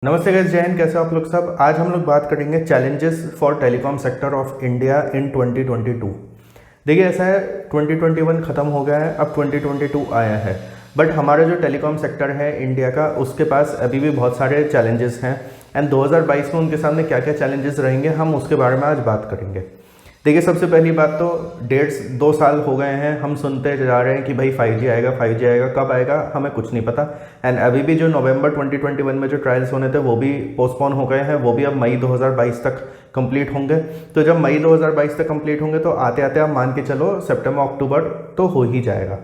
नमस्ते गाइस, जय हिंद। कैसे हो आप लोग सब। आज हम लोग बात करेंगे challenges for telecom sector of India in 2022। देखिए ऐसा है, 2021 ख़त्म हो गया है, अब 2022 आया है। बट हमारा जो टेलीकॉम सेक्टर है इंडिया का, उसके पास अभी भी बहुत सारे चैलेंजेस हैं। एंड 2022 में उनके सामने क्या क्या चैलेंजेस रहेंगे, हम उसके बारे में आज बात करेंगे। देखिए सबसे पहली बात तो 1.5-2 साल हो गए हैं, हम सुनते जा रहे हैं कि भाई 5G आएगा, 5G आएगा। कब आएगा हमें कुछ नहीं पता। एंड अभी भी जो नवंबर 2021 में जो ट्रायल्स होने थे वो भी पोस्टपोन हो गए हैं, वो भी अब मई 2022 तक कंप्लीट होंगे। तो जब मई 2022 तक कंप्लीट होंगे तो आते आते आप मान के चलो सितंबर अक्टूबर तो हो ही जाएगा।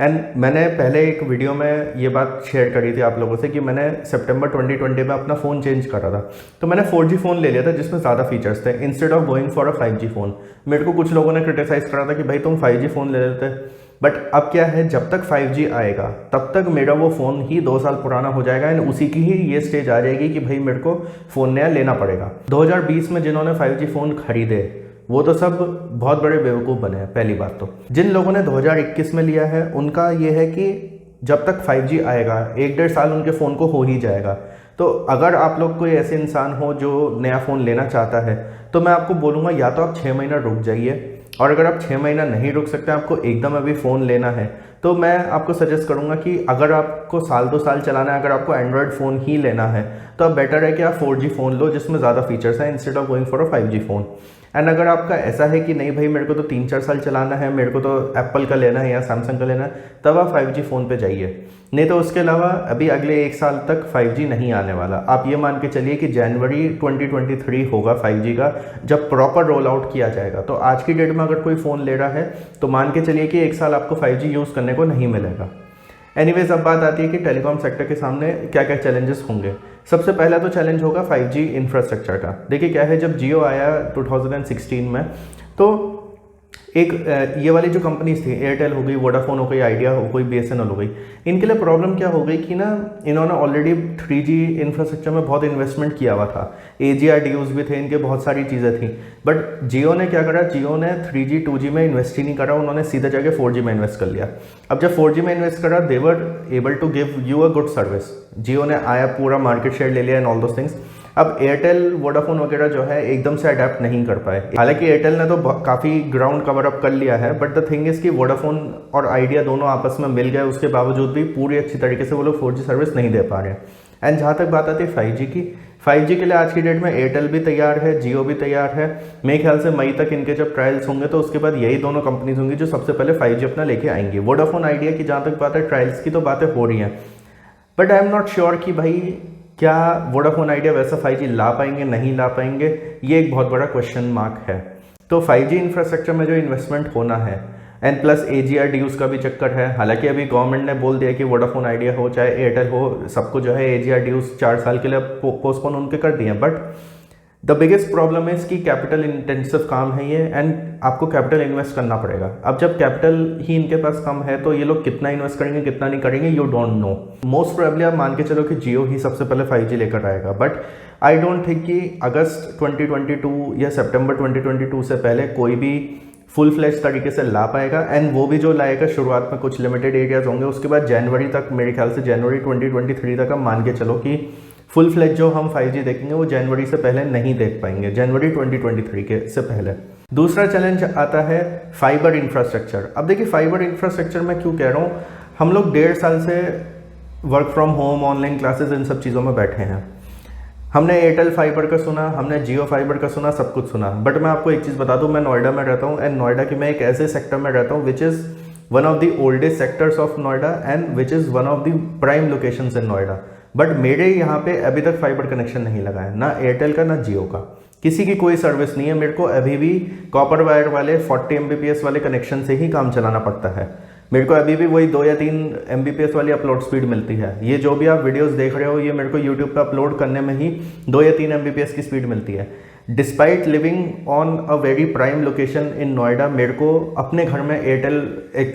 एंड मैंने पहले एक वीडियो में ये बात शेयर करी थी आप लोगों से कि मैंने सितंबर 2020 में अपना फ़ोन चेंज करा था। तो मैंने 4G फ़ोन ले लिया था जिसमें ज़्यादा फीचर्स थे, instead of going for a 5G phone. मेरे को कुछ लोगों ने क्रिटिसाइज़ करा था कि भाई तुम 5G फ़ोन ले लेते। बट अब क्या है, जब तक 5G आएगा तब तक मेरा वो फ़ोन ही 2 साल पुराना हो जाएगा। एंड उसी की ही ये स्टेज आ जाएगी कि भाई मेरे को फ़ोन नया लेना पड़ेगा। 2020 में जिन्होंने 5G फ़ोन खरीदे वो तो सब बहुत बड़े बेवकूफ़ बने हैं। पहली बात तो जिन लोगों ने 2021 में लिया है उनका ये है कि जब तक 5G आएगा 1-1.5 साल उनके फ़ोन को हो ही जाएगा। तो अगर आप लोग कोई ऐसे इंसान हो जो नया फ़ोन लेना चाहता है तो मैं आपको बोलूँगा या तो आप 6 महीना रुक जाइए, और अगर आप 6 महीना नहीं रुक सकते, आपको एकदम अभी फ़ोन लेना है, तो मैं आपको सजेस्ट करूंगा कि अगर आपको 1-2 साल चलाना है, अगर आपको एंड्रॉयड फ़ोन ही लेना है तो अब बेटर है कि आप 4G फ़ोन लो जिसमें ज़्यादा फीचर्स हैं, instead of going for a 5G phone. And अगर आपका ऐसा है कि नहीं भाई मेरे को तो 3-4 साल चलाना है, मेरे को तो एप्पल का लेना है या सैमसंग का लेना है, तब आप 5G फ़ोन पे जाइए। नहीं तो उसके अलावा अभी अगले 1 साल तक 5G नहीं आने वाला। आप ये मान के चलिए कि जनवरी 2023 होगा 5G का, जब प्रॉपर रोल आउट किया जाएगा। तो आज की डेट में अगर कोई फ़ोन ले रहा है तो मान के चलिए कि 1 साल आपको 5G यूज़ करने को नहीं मिलेगा। एनीवेज, अब बात आती है कि टेलीकॉम सेक्टर के सामने क्या क्या चैलेंजेस होंगे। सबसे पहला तो चैलेंज होगा 5G इंफ्रास्ट्रक्चर का। देखिए क्या है, जब जियो आया 2016 में तो एक ये वाली जो कंपनीज थी, एयरटेल हो गई, वोडाफोन हो गई, आइडिया हो गई, BSNL हो गई, इनके लिए प्रॉब्लम क्या हो गई कि ना इन्होंने ऑलरेडी 3G इंफ्रास्ट्रक्चर में बहुत इन्वेस्टमेंट किया हुआ था। AGR ड्यूज भी थे इनके, बहुत सारी चीज़ें थी। बट जियो ने क्या करा, जियो ने 3G 2G में इन्वेस्ट ही नहीं करा, उन्होंने सीधे जाके 4G में इन्वेस्ट कर लिया। अब जब 4G में इन्वेस्ट करा, they were able to give you a good service. Jio ने आया, पूरा मार्केट शेयर ले लिया एंड ऑल दोस थिंग्स। अब एयरटेल वोडाफोन वगैरह जो है एकदम से अडेप्ट नहीं कर पाए। हालांकि एयरटेल ने तो काफ़ी ग्राउंड कवर अप कर लिया है, बट द थिंग इज़ कि वोडाफोन और आइडिया दोनों आपस में मिल गए, उसके बावजूद भी पूरी अच्छी तरीके से वो लोग 4G सर्विस नहीं दे पा रहे हैं। एंड जहाँ तक बात आती है 5G की, 5G के लिए आज की डेट में एयरटेल भी तैयार है, जियो भी तैयार है। मेरे ख्याल से मई तक इनके जब ट्रायल्स होंगे तो उसके बाद यही दोनों कंपनीज होंगी जो सबसे पहले 5G अपना लेके आएंगी। वोडाफोन आइडिया की जहाँ तक बात है, ट्रायल्स की तो बातें हो रही हैं, but I am not sure कि भाई क्या वोडाफोन आइडिया वैसा 5G ला पाएंगे, नहीं ला पाएंगे, ये एक बहुत बड़ा क्वेश्चन मार्क है। तो 5G इंफ्रास्ट्रक्चर में जो इन्वेस्टमेंट होना है, एंड प्लस AGR ड्यूज का भी चक्कर है। हालांकि अभी गवर्नमेंट ने बोल दिया कि वोडाफोन आइडिया हो चाहे एयरटेल हो, सबको जो है AGR ड्यूज 4 साल के लिए पोस्टपोन उनके कर दिए हैं। But the biggest problem is कि कैपिटल इंटेंसिव काम है ये, एंड आपको कैपिटल इन्वेस्ट करना पड़ेगा। अब जब कैपिटल ही इनके पास कम है तो ये लोग कितना इन्वेस्ट करेंगे कितना नहीं करेंगे, you don't know. Most probably आप मान के चलो कि जियो ही सबसे पहले 5G लेकर आएगा, बट आई डोंट थिंक कि अगस्त 2022 या सितंबर 2022 से पहले कोई भी फुल फ्लैश तरीके से ला पाएगा। एंड वो भी जो लाएगा शुरुआत में कुछ लिमिटेड एरियाज होंगे, उसके बाद जनवरी तक, मेरे ख्याल से जनवरी 2023 तक आप मान के चलो कि फुल फ्लैज जो हम 5G देखेंगे वो जनवरी से पहले नहीं देख पाएंगे, जनवरी 2023 के से पहले। दूसरा चैलेंज आता है फाइबर इंफ्रास्ट्रक्चर। अब देखिए फाइबर इंफ्रास्ट्रक्चर मैं क्यों कह रहा हूँ, हम लोग 1.5 साल से work from home, online classes, इन सब चीज़ों में बैठे हैं। हमने एयरटेल फाइबर का सुना, हमने जियो फाइबर का सुना, सब कुछ सुना। बट मैं आपको एक चीज़ बता दूं, मैं नोएडा में रहता हूं, एंड नोएडा की मैं एक ऐसे सेक्टर में रहता हूं which is one of the oldest sectors of Noida and which is one of the prime locations in Noida. But मेरे यहाँ पे अभी तक फाइबर कनेक्शन नहीं लगा है, ना एयरटेल का ना जियो का, किसी की कोई सर्विस नहीं है। मेरे को अभी भी कॉपर वायर वाले 40 Mbps वाले कनेक्शन से ही काम चलाना पड़ता है। मेरे को अभी भी वही 2 या 3 Mbps वाली अपलोड स्पीड मिलती है। ये जो भी आप वीडियोस देख रहे हो, ये मेरे को यूट्यूब पे अपलोड करने में ही 2 या 3 Mbps की स्पीड मिलती है। Despite living on a very prime location in Noida, मेरे को अपने घर में एयरटेल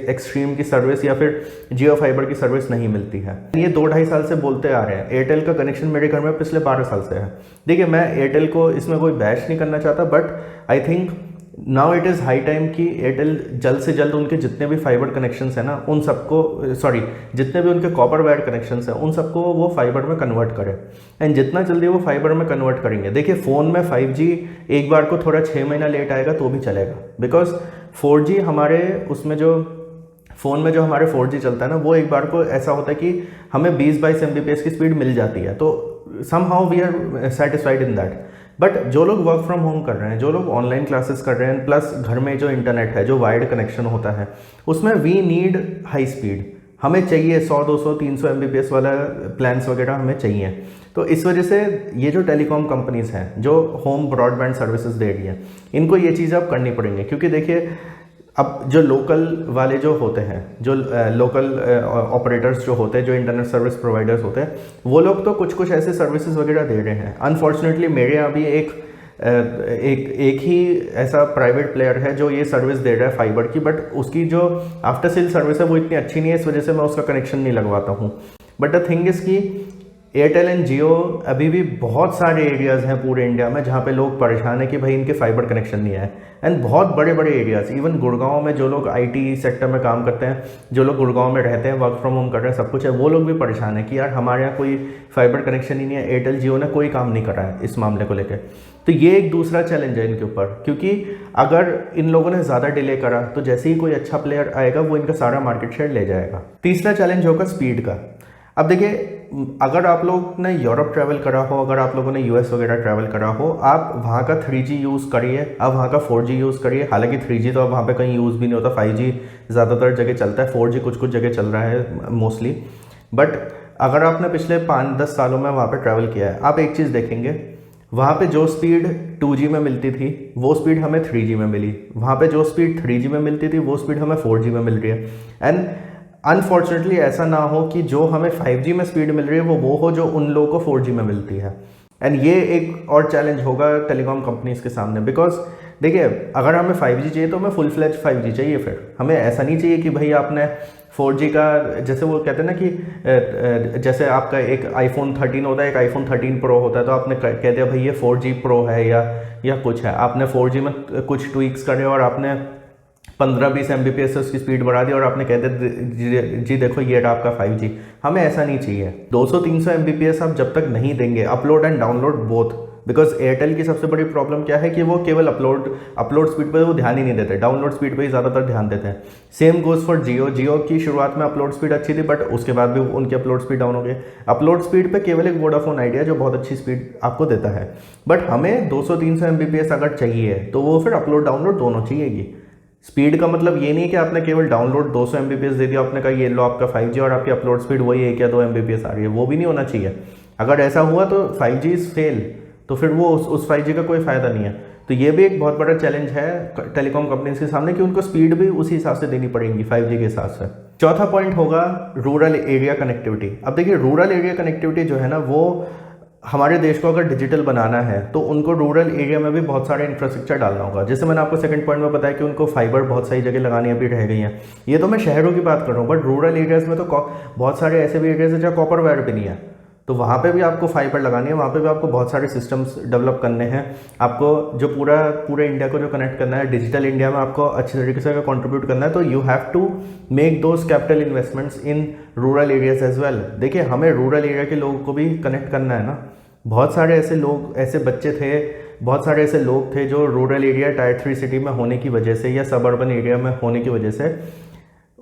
एक्सट्रीम की सर्विस या फिर जियो फाइबर की सर्विस नहीं मिलती है। ये 2-2.5 साल से बोलते आ रहे हैं। एयरटेल का कनेक्शन मेरे घर में पिछले 12 साल से है। देखिए मैं एयरटेल को इसमें कोई बैश नहीं करना चाहता, but I think now it is high time कि एयरटेल जल्द से जल्द उनके जितने भी फाइबर कनेक्शंस हैं ना उन सबको, सॉरी, जितने भी उनके कॉपर वायर कनेक्शंस हैं उन सबको वो फाइबर में कन्वर्ट करें। एंड जितना जल्दी वो फाइबर में कन्वर्ट करेंगे, देखिए फ़ोन में 5G एक बार को थोड़ा 6 महीना लेट आएगा तो भी चलेगा, बिकॉज 4G हमारे उसमें जो फ़ोन में जो हमारे 4G चलता है ना वो एक बार को ऐसा होता है कि हमें 20-22 Mbps की स्पीड मिल जाती है, तो somehow we are satisfied in that. But जो लोग वर्क फ्रॉम होम कर रहे हैं, जो लोग ऑनलाइन क्लासेस कर रहे हैं, प्लस घर में जो इंटरनेट है, जो वायर्ड कनेक्शन होता है, उसमें वी नीड हाई स्पीड, हमें चाहिए 100, 200, 300 Mbps वाला प्लान्स वगैरह हमें चाहिए। तो इस वजह से ये जो टेलीकॉम कंपनीज़ हैं जो होम ब्रॉडबैंड सर्विसेज दे रही हैं, इनको ये चीज़ अब करनी पड़ेंगी, क्योंकि देखिए अब जो लोकल वाले जो होते हैं, जो लोकल ऑपरेटर्स जो होते हैं, जो इंटरनेट सर्विस प्रोवाइडर्स होते हैं, वो लोग तो कुछ कुछ ऐसे सर्विसेज वगैरह दे रहे हैं। अनफॉर्चुनेटली मेरे यहाँ भी एक ही ऐसा प्राइवेट प्लेयर है जो ये सर्विस दे रहा है फाइबर की, बट उसकी जो आफ्टर सेल सर्विस है वो इतनी अच्छी नहीं है, इस वजह से मैं उसका कनेक्शन नहीं लगवाता हूँ। बट द थिंग इज़ कि एयरटेल एंड जियो अभी भी बहुत सारे एरियाज़ हैं पूरे इंडिया में जहाँ पे लोग परेशान हैं कि भाई इनके फाइबर कनेक्शन नहीं आए। एंड बहुत बड़े बड़े एरियाज़, इवन गुड़गांव में जो लोग आईटी सेक्टर में काम करते हैं, जो लोग गुड़गांव में रहते हैं, वर्क फ्रॉम होम कर रहे हैं, सब कुछ है, वो लोग भी परेशान है कि यार हमारे यहाँ कोई फाइबर कनेक्शन ही नहीं है, एयरटेल जियो ने कोई काम नहीं करा है इस मामले को लेकर। तो ये एक दूसरा चैलेंज है इनके ऊपर, क्योंकि अगर इन लोगों ने ज़्यादा डिले करा तो जैसे ही कोई अच्छा प्लेयर आएगा वो इनका सारा मार्केट शेयर ले जाएगा। तीसरा चैलेंज होगा स्पीड का। अब देखिए, अगर आप लोग ने यूरोप ट्रैवल करा हो, अगर आप लोगों ने यूएस वगैरह ट्रैवल करा हो, आप वहाँ का 3G यूज़ करिए, अब वहाँ का 4G यूज़ करिए। हालांकि 3G तो अब वहाँ पे कहीं यूज़ भी नहीं होता, 5G ज़्यादातर जगह चलता है, 4G कुछ कुछ जगह चल रहा है मोस्टली। बट अगर आपने पिछले 5-10 सालों में वहाँ पर ट्रैवल किया है, आप एक चीज़ देखेंगे, वहाँ पे जो स्पीड 2G में मिलती थी वो स्पीड हमें 3G में मिली, वहाँ पे जो स्पीड 3G में मिलती थी वो स्पीड हमें 4G में मिल रही है। एंड अनफॉर्चुनेटली ऐसा ना हो कि जो हमें 5G में स्पीड मिल रही है वो हो जो उन लोगों को 4G में मिलती है। एंड ये एक और चैलेंज होगा टेलीकॉम कंपनीज के सामने, बिकॉज देखिए अगर हमें 5G चाहिए तो हमें फुल फ्लैज 5G चाहिए, फिर हमें ऐसा नहीं चाहिए कि भाई आपने 4G का, जैसे वो कहते हैं ना कि जैसे आपका एक iPhone 13 होता है, एक iPhone 13 Pro होता है, तो आपने कह दिया भाई ये 4G Pro है या कुछ है, आपने 4G में कुछ ट्वीक्स करे और आपने 15-20 Mbps से उसकी स्पीड बढ़ा दी और आपने कह दिया जी देखो ये रहा आपका 5G। हमें ऐसा नहीं चाहिए। 200-300 Mbps आप जब तक नहीं देंगे, upload and download both, because Airtel की सबसे बड़ी प्रॉब्लम क्या है कि वो केवल अपलोड स्पीड पे वो ध्यान ही नहीं देते, डाउनलोड स्पीड पे ही ज़्यादातर ध्यान देते हैं। सेम गोज़ फॉर जियो की शुरुआत में अपलोड स्पीड अच्छी थी, बट उसके बाद भी उनकी अपलोड स्पीड डाउन हो गई। अपलोड स्पीड पे केवल एक वोडाफोन आइडिया जो बहुत अच्छी स्पीड आपको देता है, बट हमें 200-300 Mbps अगर चाहिए तो वो फिर अपलोड डाउनलोड दोनों चाहिएगी। स्पीड का मतलब ये नहीं कि आपने केवल डाउनलोड 200 Mbps दे दिया, आपने कहा ये लो आपका 5G और आपकी अपलोड स्पीड वही 1 या 2 Mbps आ रही है, वो भी नहीं होना चाहिए। अगर ऐसा हुआ तो 5G इज़ फेल, तो फिर वो उस 5G का कोई फ़ायदा नहीं है। तो ये भी एक बहुत बड़ा चैलेंज है टेलीकॉम कंपनीज के सामने कि उनको स्पीड भी उसी हिसाब से देनी पड़ेगी 5G के हिसाब से। चौथा पॉइंट होगा रूरल एरिया कनेक्टिविटी। अब देखिए रूरल एरिया कनेक्टिविटी जो है ना, वो हमारे देश को अगर डिजिटल बनाना है तो उनको रूरल एरिया में भी बहुत सारे इंफ्रास्ट्रक्चर डालना होगा। जैसे मैंने आपको सेकंड पॉइंट में बताया कि उनको फाइबर बहुत सारी जगह लगानी अभी रह गई हैं। ये तो मैं शहरों की बात कर रहा हूँ, बट रूरल एरियाज़ में तो बहुत सारे ऐसे भी एरियाज हैं जहाँ कॉपर वायर भी नहीं है, तो वहाँ पे भी आपको फाइबर लगानी है, वहाँ पे भी आपको बहुत सारे सिस्टम्स डेवलप करने हैं। आपको जो पूरे इंडिया को जो कनेक्ट करना है, डिजिटल इंडिया में आपको अच्छी तरीके से कंट्रीब्यूट करना है, तो you have to make those capital investments in rural areas as well. देखिए हमें रूरल एरिया के लोगों को भी कनेक्ट करना है ना। बहुत सारे ऐसे लोग, ऐसे बच्चे थे, बहुत सारे ऐसे लोग थे जो रूरल एरिया टायर 3 सिटी में होने की वजह से या सब अर्बन एरिया में होने की वजह से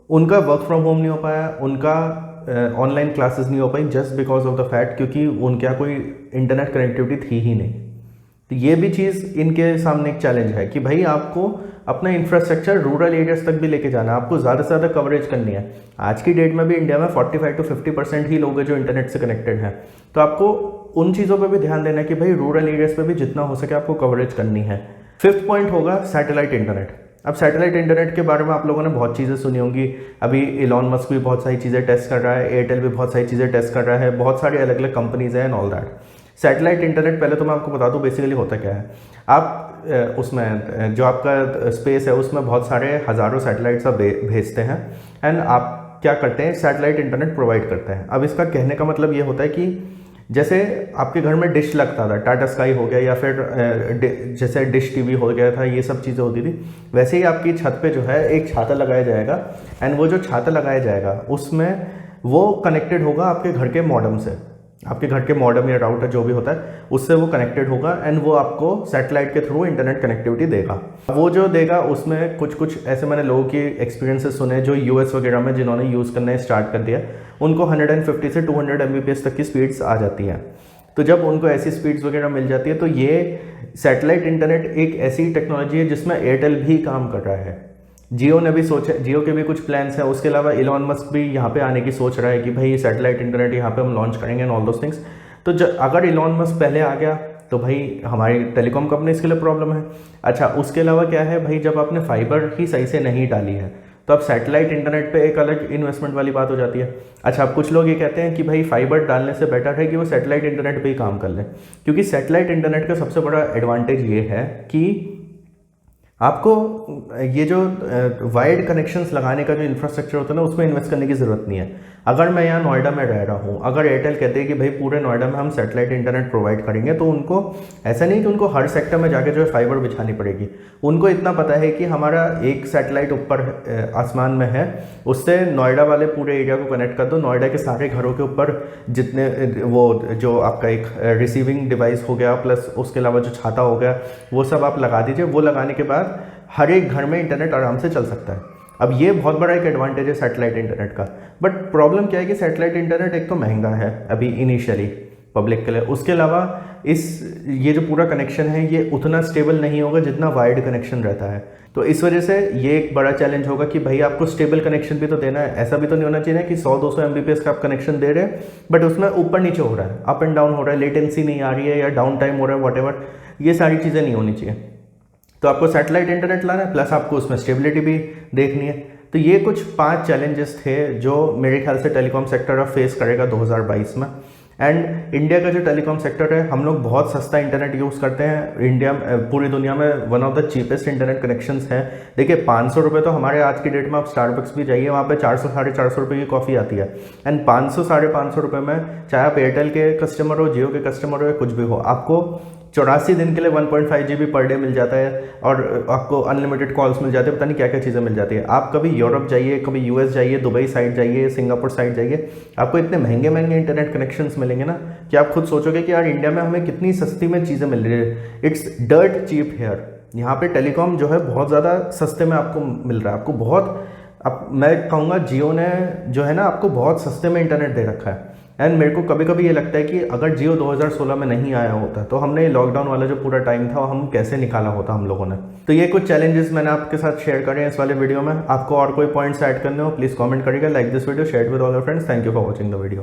उनका वर्क फ्रॉम होम नहीं हो पाया, उनका ऑनलाइन क्लासेस नहीं हो पाई, just because of the fact क्योंकि उनके यहाँ कोई इंटरनेट कनेक्टिविटी थी ही नहीं। तो ये भी चीज़ इनके सामने एक चैलेंज है कि भाई आपको अपना इंफ्रास्ट्रक्चर रूरल एरियाज तक भी लेके जाना है, आपको ज़्यादा से ज़्यादा कवरेज करनी है। आज की डेट में भी इंडिया में 45-50% ही लोग हैं जो इंटरनेट से कनेक्टेड हैं, तो आपको उन चीज़ों पे भी ध्यान देना है कि भाई रूरल एरियाज पे भी जितना हो सके आपको कवरेज करनी है। फिफ्थ पॉइंट होगा सैटेलाइट इंटरनेट। अब सैटेलाइट इंटरनेट के बारे में आप लोगों ने बहुत चीज़ें सुनी होंगी। अभी इलॉन मस्क भी बहुत सारी चीज़ें टेस्ट कर रहा है, एयरटेल भी बहुत सारी चीज़ें टेस्ट कर रहा है, बहुत सारी अलग अलग कंपनीज हैं and all that. Satellite internet पहले तो मैं आपको बता दूं बेसिकली होता क्या है। आप उसमें जो आपका स्पेस है उसमें बहुत सारे हज़ारों सैटेलाइट्स आप भेजते हैं एंड आप क्या करते हैं, सैटेलाइट इंटरनेट प्रोवाइड करते हैं। अब इसका कहने का मतलब ये होता है कि जैसे आपके घर में डिश लगता था, टाटा स्काई हो गया या फिर जैसे डिश टीवी हो गया था, ये सब चीज़ें होती थी, वैसे ही आपकी छत पे जो है एक छाता लगाया जाएगा। एंड वो जो छाता लगाया जाएगा उसमें वो कनेक्टेड होगा आपके घर के मॉडेम से, आपके घर के मॉडेम या राउटर जो भी होता है उससे वो कनेक्टेड होगा एंड वो आपको सैटेलाइट के थ्रू इंटरनेट कनेक्टिविटी देगा। वो जो देगा उसमें कुछ कुछ ऐसे मैंने लोगों की एक्सपीरियंसेस सुने जो यूएस वगैरह में जिन्होंने यूज़ करना स्टार्ट कर दिया, उनको 150 से 200 Mbps तक की स्पीड्स आ जाती हैं। तो जब उनको ऐसी स्पीड्स वगैरह मिल जाती है तो ये सैटेलाइट इंटरनेट एक ऐसी टेक्नोलॉजी है जिसमें एयरटेल भी काम कर रहा है। जियो ने भी सोचा, जियो के भी कुछ प्लान्स हैं, उसके अलावा इलॉन मस्क भी यहाँ पे आने की सोच रहा है कि भाई सैटेलाइट इंटरनेट यहाँ पे हम लॉन्च करेंगे एंड ऑल दोस थिंग्स। तो अगर इलॉन मस्क पहले आ गया तो भाई हमारी टेलीकॉम कंपनी के लिए प्रॉब्लम है। अच्छा, उसके अलावा क्या है भाई, जब आपने फाइबर ही सही से नहीं डाली है तो अब सैटेलाइट इंटरनेट पे एक अलग इन्वेस्टमेंट वाली बात हो जाती है। अच्छा, अब कुछ लोग ये कहते हैं कि भाई फाइबर डालने से बेटर है कि वो सैटेलाइट इंटरनेट पे ही काम कर लें, क्योंकि सैटेलाइट इंटरनेट का सबसे बड़ा एडवांटेज ये है कि आपको ये जो वायर्ड कनेक्शंस लगाने का जो इंफ्रास्ट्रक्चर होता है ना, उसमें इन्वेस्ट करने की ज़रूरत नहीं है। अगर मैं यहाँ नोएडा में रह रहा हूँ, अगर एयरटेल कहते हैं कि भाई पूरे नोएडा में हम सैटेलाइट इंटरनेट प्रोवाइड करेंगे, तो उनको ऐसा नहीं कि उनको हर सेक्टर में जाके जो है फाइबर बिछानी पड़ेगी। उनको इतना पता है कि हमारा एक सैटेलाइट ऊपर आसमान में है, उससे नोएडा वाले पूरे एरिया को कनेक्ट कर दो। नोएडा के सारे घरों के ऊपर जितने वो जो आपका एक रिसीविंग डिवाइस हो गया प्लस उसके अलावा जो छाता हो गया, वो सब आप लगा दीजिए। वो लगाने के बाद हर एक घर में इंटरनेट आराम से चल सकता है। अब ये बहुत बड़ा एक एडवांटेज है सैटेलाइट इंटरनेट का। बट प्रॉब्लम क्या है कि सैटेलाइट इंटरनेट एक तो महंगा है अभी इनिशियली पब्लिक के लिए, उसके अलावा ये जो पूरा कनेक्शन है ये उतना स्टेबल नहीं होगा जितना वायर्ड कनेक्शन रहता है। तो इस वजह से ये एक बड़ा चैलेंज होगा कि भाई आपको स्टेबल कनेक्शन भी तो देना है। ऐसा भी तो नहीं होना चाहिए कि 100-200 Mbps का आप कनेक्शन दे रहे हैं बट उसमें ऊपर नीचे हो रहा है, अप एंड डाउन हो रहा है, लेटेंसी नहीं आ रही है या डाउन टाइम हो रहा है, वॉटेवर, ये सारी चीज़ें नहीं होनी चाहिए। तो आपको सैटेलाइट इंटरनेट लाना है प्लस आपको उसमें स्टेबिलिटी भी देखनी है। तो ये कुछ 5 चैलेंजेस थे जो मेरे ख्याल से टेलीकॉम सेक्टर अब फेस करेगा 2022 में। एंड इंडिया का जो टेलीकॉम सेक्टर है, हम लोग बहुत सस्ता इंटरनेट यूज़ करते हैं। इंडिया पूरी दुनिया में one of the cheapest internet connections हैं। देखिए 500 रुपये तो हमारे आज की डेट में आप स्टारबक्स भी जाइए, वहाँ पे 400-450 रुपये की कॉफ़ी आती है। एंड 500-550 रुपये में चाहे आप एयरटेल के कस्टमर हो, जियो के कस्टमर हो या कुछ भी हो, आपको 84 दिन के लिए 1.5 GB पर डे मिल जाता है और आपको अनलिमिटेड कॉल्स मिल जाते हैं, पता नहीं क्या क्या चीज़ें मिल जाती है। आप कभी यूरोप जाइए, कभी यूएस जाइए, दुबई साइड जाइए, सिंगापुर साइड जाइए, आपको इतने महंगे महंगे इंटरनेट कनेक्शंस मिलेंगे ना कि आप खुद सोचोगे कि यार इंडिया में हमें कितनी सस्ती में चीज़ें मिल रही है। It's dirt cheap here. यहाँ पे टेलीकॉम जो है बहुत ज़्यादा सस्ते में आपको मिल रहा है। आपको बहुत, अब मैं कहूँगा जियो ने जो है ना आपको बहुत सस्ते में इंटरनेट दे रखा है। एंड मेरे को कभी कभी ये लगता है कि अगर जियो 2016 में नहीं आया होता तो हमने लॉकडाउन वाला जो पूरा टाइम था हम कैसे निकाला होता हम लोगों ने। तो ये कुछ चैलेंजेस मैंने आपके साथ शेयर करे हैं इस वाले वीडियो में। आपको और कोई पॉइंट्स ऐड करने हो प्लीज़ कमेंट करिएगा। Like this video, share with all your friends. Thank you for watching the video.